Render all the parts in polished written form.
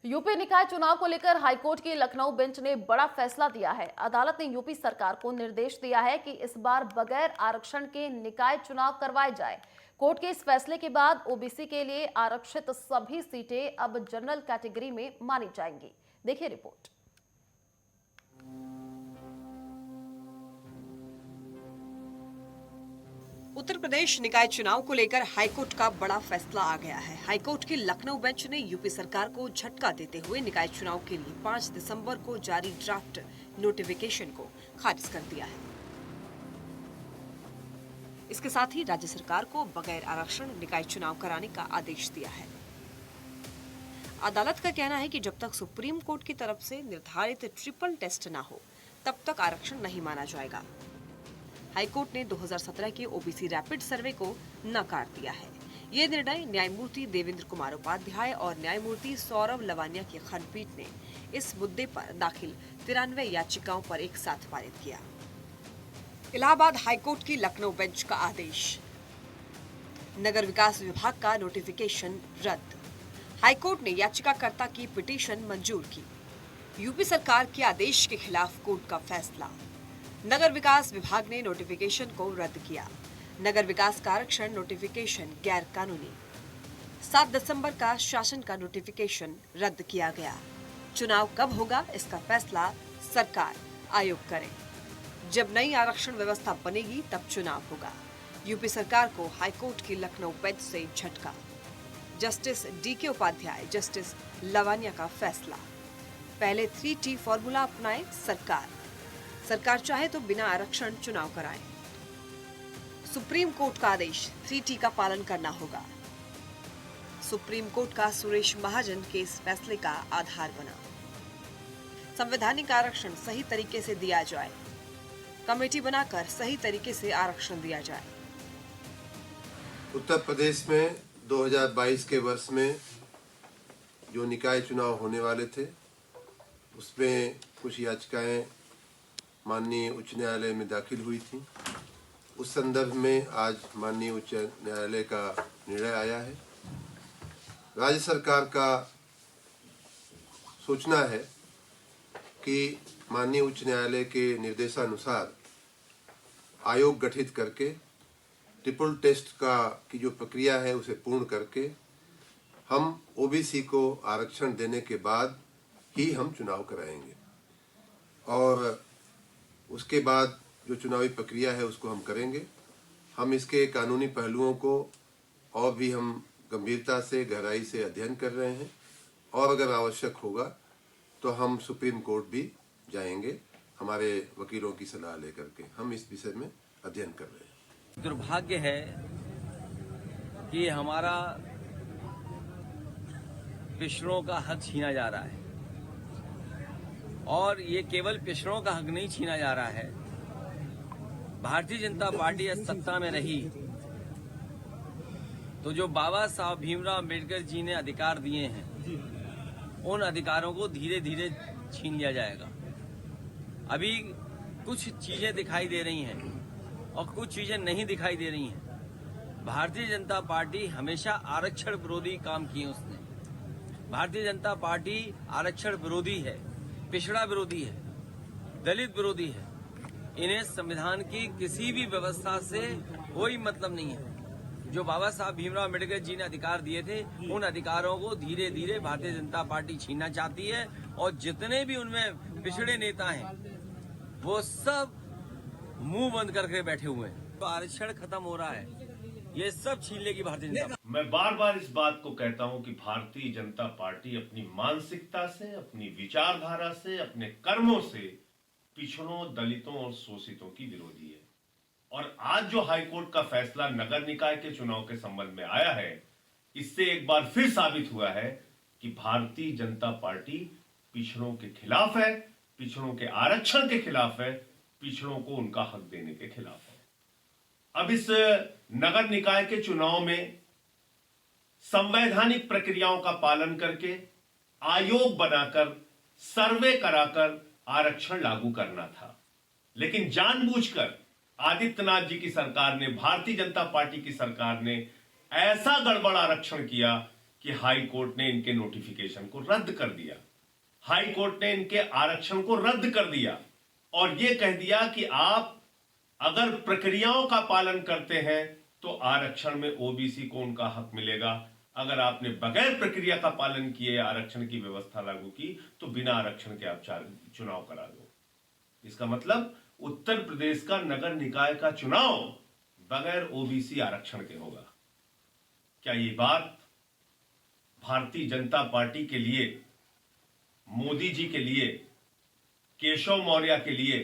UP निकाय चुनाव को लेकर हाईकोर्ट की लखनऊ बेंच ने बड़ा फैसला दिया है। अदालत ने यूपी सरकार को निर्देश दिया है कि इस बार बगैर आरक्षण के निकाय चुनाव करवाए जाए। कोर्ट के इस फैसले के बाद ओबीसी के लिए आरक्षित सभी सीटें अब जनरल कैटेगरी में मानी जाएंगी। देखिए रिपोर्ट। उत्तर प्रदेश निकाय चुनाव को लेकर हाईकोर्ट का बड़ा फैसला आ गया है। हाईकोर्ट की लखनऊ बेंच ने यूपी सरकार को झटका देते हुए निकाय चुनाव के लिए 5 दिसंबर को जारी ड्राफ्ट नोटिफिकेशन को खारिज कर दिया है। इसके साथ ही राज्य सरकार को बगैर आरक्षण निकाय चुनाव कराने का आदेश दिया है। अदालत का कहना है कि जब तक सुप्रीम कोर्ट की तरफ से निर्धारित ट्रिपल टेस्ट न हो, तब तक आरक्षण नहीं माना जाएगा। हाईकोर्ट ने 2017 के ओबीसी रैपिड सर्वे को नकार दिया है। ये निर्णय न्यायमूर्ति देवेंद्र कुमार उपाध्याय और न्यायमूर्ति सौरभ लवानिया की खंडपीठ ने इस मुद्दे पर दाखिल 93 याचिकाओं पर एक साथ पारित किया। इलाहाबाद हाईकोर्ट की लखनऊ बेंच का आदेश। नगर विकास विभाग का नोटिफिकेशन रद्द। हाईकोर्ट ने याचिकाकर्ता की पिटीशन मंजूर की। यूपी सरकार के आदेश के खिलाफ कोर्ट का फैसला। नगर विकास विभाग ने नोटिफिकेशन को रद्द किया। नगर विकास का आरक्षण नोटिफिकेशन गैर कानूनी। 7 दिसंबर का शासन का नोटिफिकेशन रद्द किया गया। चुनाव कब होगा, इसका फैसला सरकार आयोग करे। जब नई आरक्षण व्यवस्था बनेगी तब चुनाव होगा। यूपी सरकार को हाईकोर्ट की लखनऊ बेंच से झटका। जस्टिस डीके उपाध्याय, जस्टिस लवानिया का फैसला। पहले 3T फॉर्मूला अपनाए सरकार चाहे तो बिना आरक्षण चुनाव कराए। सुप्रीम कोर्ट का आदेश, 3T का पालन करना होगा। सुप्रीम कोर्ट का सुरेश महाजन के इस फैसले का आधार बना। संवैधानिक आरक्षण सही तरीके से दिया जाए। कमेटी बनाकर सही तरीके से आरक्षण दिया जाए। उत्तर प्रदेश में 2022 के वर्ष में जो निकाय चुनाव होने वाले थे, उसमें कुछ याचिकाएं माननीय उच्च न्यायालय में दाखिल हुई थी। उस संदर्भ में आज माननीय उच्च न्यायालय का निर्णय आया है। राज्य सरकार का सोचना है कि माननीय उच्च न्यायालय के निर्देशानुसार आयोग गठित करके ट्रिपल टेस्ट की जो प्रक्रिया है उसे पूर्ण करके हम ओबीसी को आरक्षण देने के बाद ही हम चुनाव कराएंगे और उसके बाद जो चुनावी प्रक्रिया है उसको हम करेंगे। हम इसके कानूनी पहलुओं को और भी हम गंभीरता से, गहराई से अध्ययन कर रहे हैं और अगर आवश्यक होगा तो हम सुप्रीम कोर्ट भी जाएंगे हमारे वकीलों की सलाह लेकर के। हम इस विषय में अध्ययन कर रहे हैं। दुर्भाग्य है कि हमारा पिछड़ों का हक छीना जा रहा है और ये केवल पिछड़ों का हक नहीं छीना जा रहा है। भारतीय जनता पार्टी सत्ता में रही तो जो बाबा साहब भीमराव अम्बेडकर जी ने अधिकार दिए हैं, उन अधिकारों को धीरे धीरे छीन लिया जाएगा। अभी कुछ चीजें दिखाई दे रही हैं और कुछ चीजें नहीं दिखाई दे रही हैं। भारतीय जनता पार्टी हमेशा आरक्षण विरोधी काम किए उसने। भारतीय जनता पार्टी आरक्षण विरोधी है, पिछड़ा विरोधी है, दलित विरोधी है। इन्हें संविधान की किसी भी व्यवस्था से कोई मतलब नहीं है। जो बाबा साहब भीमराव अम्बेडकर जी ने अधिकार दिए थे, उन अधिकारों को धीरे धीरे भारतीय जनता पार्टी छीनना चाहती है और जितने भी उनमें पिछड़े नेता हैं वो सब मुंह बंद करके बैठे हुए हैं। तो आरक्षण खत्म हो रहा है, ये सब छीन लेगी भारतीय जनता पार्टी। मैं बार बार इस बात को कहता हूं कि भारतीय जनता पार्टी अपनी मानसिकता से, अपनी विचारधारा से, अपने कर्मों से पिछड़ों, दलितों और शोषितों की विरोधी है। और आज जो हाईकोर्ट का फैसला नगर निकाय के चुनाव के संबंध में आया है, इससे एक बार फिर साबित हुआ है कि भारतीय जनता पार्टी पिछड़ों के खिलाफ है, पिछड़ों के आरक्षण के खिलाफ है, पिछड़ों को उनका हक देने के खिलाफ है। अब इस नगर निकाय के चुनाव में संवैधानिक प्रक्रियाओं का पालन करके आयोग बनाकर सर्वे कराकर आरक्षण लागू करना था, लेकिन जानबूझकर आदित्यनाथ जी की सरकार ने, भारतीय जनता पार्टी की सरकार ने ऐसा गड़बड़ आरक्षण किया कि हाई कोर्ट ने इनके नोटिफिकेशन को रद्द कर दिया, हाई कोर्ट ने इनके आरक्षण को रद्द कर दिया और यह कह दिया कि आप अगर प्रक्रियाओं का पालन करते हैं तो आरक्षण में ओबीसी को उनका हक मिलेगा, अगर आपने बगैर प्रक्रिया का पालन किए आरक्षण की व्यवस्था लागू की तो बिना आरक्षण के आप चुनाव करा दो। इसका मतलब उत्तर प्रदेश का नगर निकाय का चुनाव बगैर ओबीसी आरक्षण के होगा। क्या ये बात भारतीय जनता पार्टी के लिए, मोदी जी के लिए, केशव मौर्य के लिए,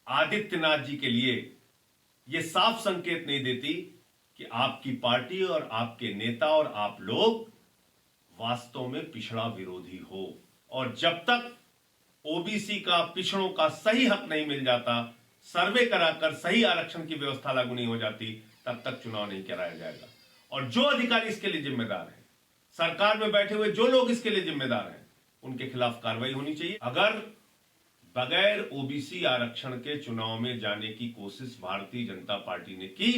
आदित्यनाथ जी के लिए यह साफ संकेत नहीं देती कि आपकी पार्टी और आपके नेता और आप लोग वास्तव में पिछड़ा विरोधी हो? और जब तक ओबीसी का, पिछड़ों का सही हक नहीं मिल जाता, सर्वे कराकर सही आरक्षण की व्यवस्था लागू नहीं हो जाती, तब तक चुनाव नहीं कराया जाएगा। और जो अधिकारी इसके लिए जिम्मेदार हैं, सरकार में बैठे हुए जो लोग इसके लिए जिम्मेदार हैं, उनके खिलाफ कार्रवाई होनी चाहिए। अगर बगैर ओबीसी आरक्षण के चुनाव में जाने की कोशिश भारतीय जनता पार्टी ने की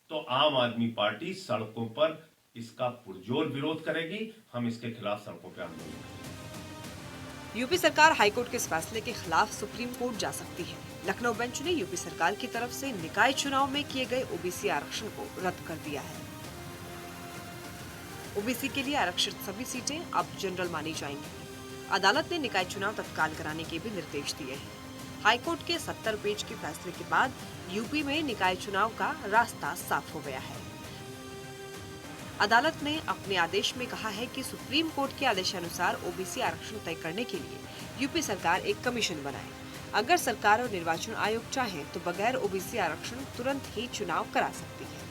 तो आम आदमी पार्टी सड़कों पर इसका पुरजोर विरोध करेगी। हम इसके खिलाफ सड़कों पर आंदोलन करेंगे। यूपी सरकार हाईकोर्ट के इस फैसले के खिलाफ सुप्रीम कोर्ट जा सकती है। लखनऊ बेंच ने यूपी सरकार की तरफ से निकाय चुनाव में किए गए ओबीसी आरक्षण को रद्द कर दिया है। ओबीसी के लिए आरक्षित सभी सीटें अब जनरल मानी जाएंगी। अदालत ने निकाय चुनाव तत्काल कराने के भी निर्देश दिए हैं। हाईकोर्ट के 70 पेज के फैसले के बाद यूपी में निकाय चुनाव का रास्ता साफ हो गया है। अदालत ने अपने आदेश में कहा है कि सुप्रीम कोर्ट के आदेशानुसार ओबीसी आरक्षण तय करने के लिए यूपी सरकार एक कमीशन बनाए। अगर सरकार और निर्वाचन आयोग चाहे तो बगैर ओबीसी आरक्षण तुरंत ही चुनाव करा सकती है।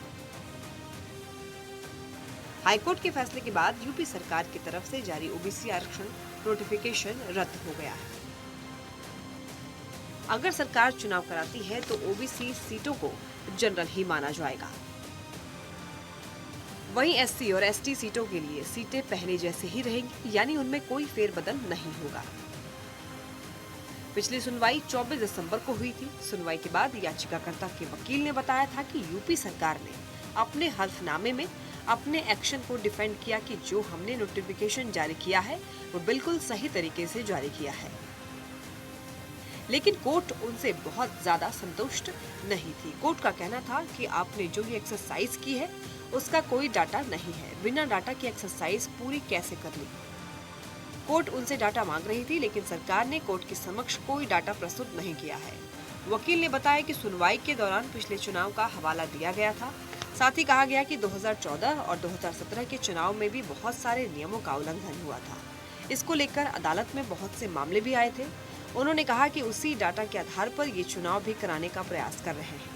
हाईकोर्ट के फैसले के बाद यूपी सरकार की तरफ से जारी ओबीसी आरक्षण नोटिफिकेशन रद्द हो गया है। अगर सरकार चुनाव कराती है तो ओबीसी सीटों को जनरल ही माना जाएगा। वहीं एससी और एसटी सीटों के लिए सीटें पहले जैसे ही रहेंगी, यानी उनमें कोई फेरबदल नहीं होगा। पिछली सुनवाई 24 दिसंबर को हुई थी। सुनवाई के बाद याचिकाकर्ता के वकील ने बताया था कि यूपी सरकार ने अपने हल्फनामे में अपने एक्शन को डिफेंड किया कि जो हमने नोटिफिकेशन जारी किया है वो बिल्कुल सही तरीके से जारी किया है। लेकिन कोर्ट उनसे बहुत ज्यादा संतुष्ट नहीं थी। कोर्ट का कहना था कि आपने जो ये एक्सरसाइज की है उसका कोई डाटा नहीं है, बिना डाटा की एक्सरसाइज पूरी कैसे कर ली। कोर्ट उनसे डाटा मांग रही थी, लेकिन सरकार ने कोर्ट के समक्ष कोई डाटा प्रस्तुत नहीं किया है। वकील ने बताया कि सुनवाई के दौरान पिछले चुनाव का हवाला दिया गया था। साथ ही कहा गया कि 2014 और 2017 के चुनाव में भी बहुत सारे नियमों का उल्लंघन हुआ था। इसको लेकर अदालत में बहुत से मामले भी आए थे। उन्होंने कहा कि उसी डाटा के आधार पर ये चुनाव भी कराने का प्रयास कर रहे हैं।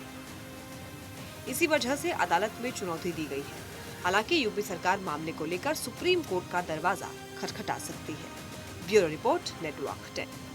इसी वजह से अदालत में चुनौती दी गई है। हालांकि यूपी सरकार मामले को लेकर सुप्रीम कोर्ट का दरवाजा खटखटा सकती है। Bureau report, network 10।